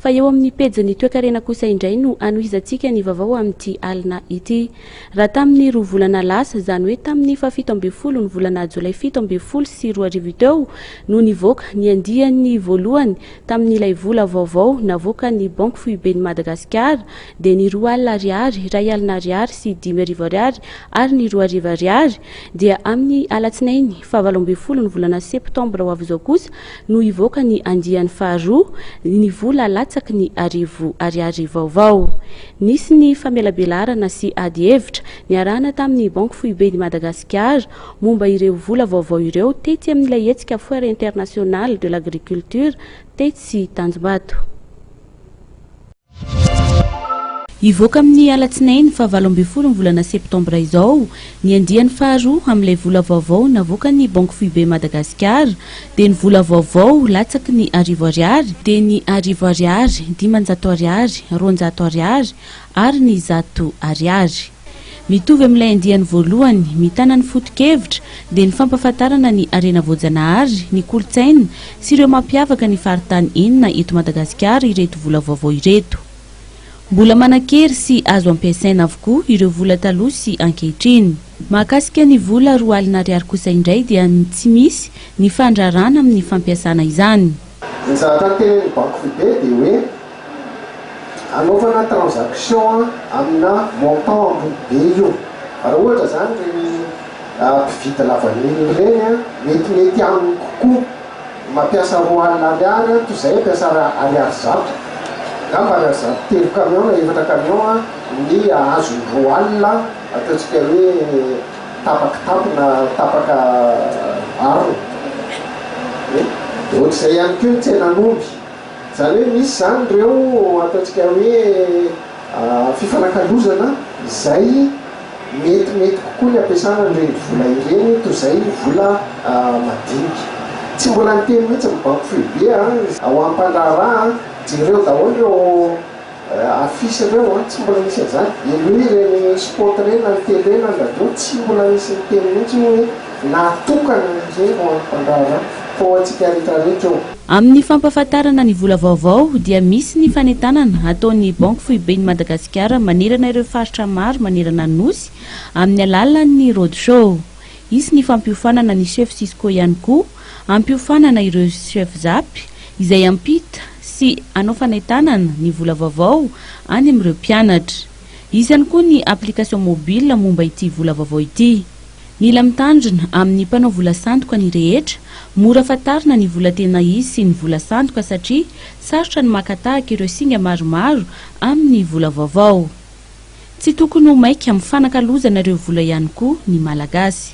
fa eo amin'ny pejy ny toekarena kosa indray no anohizantsika ny vaovao amin'ity alina ity. Raha tamin'ny 2 volana lasa, izany hoe tamin'ny 17 ny volana jolay 17 sy 2 arivo teo no nivoaka ny andiany voalohany tamin'ilay vola vaovao navoakan'ny Banky Foiben'i Madagasikara dia ny 2 alina ariary, 1 alina ariary sy 5 arivo ariary ary ny 2 arivo ariary dia amin'ny alatsinainy 17 ny volana septambra ho avy izao kosa no hivoaka ny andiany faharoa ny vola latsaky ny arivo ariary vaovao. Nisy ny famelabelarana sy ady hevitra niarahana tamin'ny Banky Foiben'i Madagasikara momba ireo vola vaovao ireo tetsy amin'ilay hetsika foire internationale de l'agriculture tetsy sy Tanjombato. Hivoaka amin'ny alatsinainy 17 ny volana septambra izao ny andiany faharoa amin'ilay vola vaovao navoakan'ny Banky Foiben'i Madagasikara dia ny vola vaovao latsaky ny arivo ariary dia ny arivo ariary, 500 ariary, 200 ariary ary ny 100 ariary. Mitovy amin'ilay andiany voalohany mitana ny foto-kevitra dia ny fampahafantarana ny arena voajanahary, ny kolotsaina sy ireo mampiavaka ny faritany inona eto Madagasikara ireto vola vaovao ireto. Mbola manan-kery sy azo ampiasaina avokoa ireo vola taloha sy ankehitriny. Mahakasika ny vola 2 alina ariary kosa indray dia tsy misy ny fandrarana amin'ny fampiasana izany. Ny zava-tanteny Banky Foibe dia hoe anaovana transaction amina montant be io. Raha ohatra zany reny mpividy lavaniny ireny mety aminy kokoa mampiasa 2 alina ariary toy izay ampiasa ariary zato. Ngamba ariary zato 3 camion na 4 camion ny azo 2 alina ataontsika hoe tapaka na tapaka aro. Dia ohatr'izay ihany koa ny tsenan'omby. Izany hoe misy zany ireo ataontsika hoe fifanankalozana izay mety kokoa ny ampiasana ireny vola ireny toy izay vola madinika. Tsy mbola niteny mihitsy ny Banky Foibe ao am-pandraharaha ireo daholo ireo afisy ireo tsy mbola misy an'izany. Elo ireny sport ireny na ny tele na ny radio tsy mbola misy niteny mihitsy hoe natokana izay ao am-pandraharaha fao antsika rehetrarehetra eo. Amin'ny fampahafantarana ny vola vaovao dia misy ny fanentanana ataon'ny Banky Foiben'i Madagasikara manerana ireo faritra maro manerana ny nosy amin'ny alalan'ny road show. Isy ny fampiofanana ny chef Cisco ihany koa, ampiofanana ireo chef zapy izay ampita sy anao fanentanana ny vola vaovao any amin'ireo mpianatra. Isy ihany koa ny application mobile momba ity vola vaovao ity. Mila mitandrina amin'ny mpanao vola sandoka ny rehetra, mora fantarina ny vola tena izy sy ny vola sandoka satria sarotra ny makatahaka ireo singa maromaro amin'ny vola vaovao. Tsy tokony ho maika amin'ny fanakalozana ireo vola ihany koa ny malagasy.